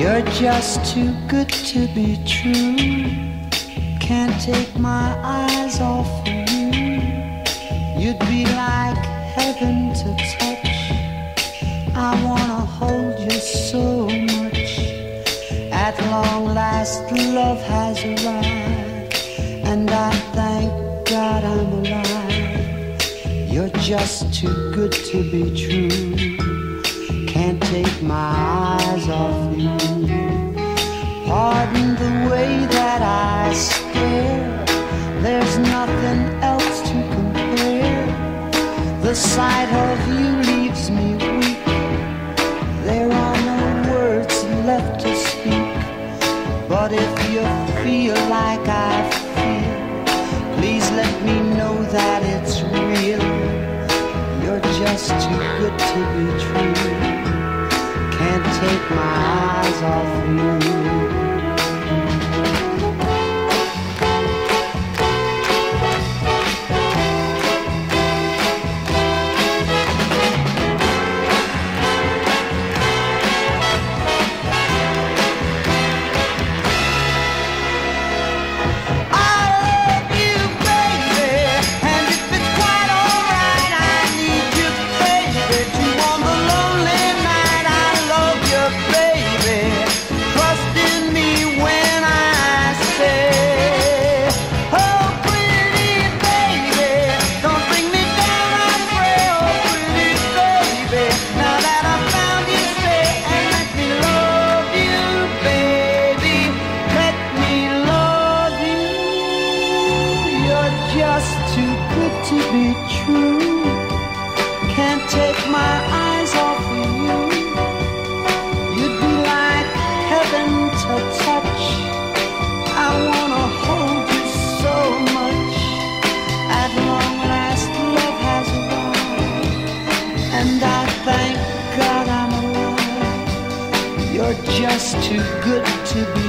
You're just too good to be true. Can't take my eyes off of you. You'd be like heaven to touch. I wanna hold you so much. At long last love has arrived, and I thank God I'm alive. You're just too good to be true. Can't take my eyes off you. Pardon the way that I stare. There's nothing else to compare. The sight of you leaves me weak. There are no words left to speak. But if you feel like I feel, please let me know that it's real. You're just too good to be true. Can't take my eyes off you. Just too good to be true. Can't take my eyes off of you. You'd be like heaven to touch. I wanna hold you so much. At long last love has arrived, and I thank God I'm alive. You're just too good to be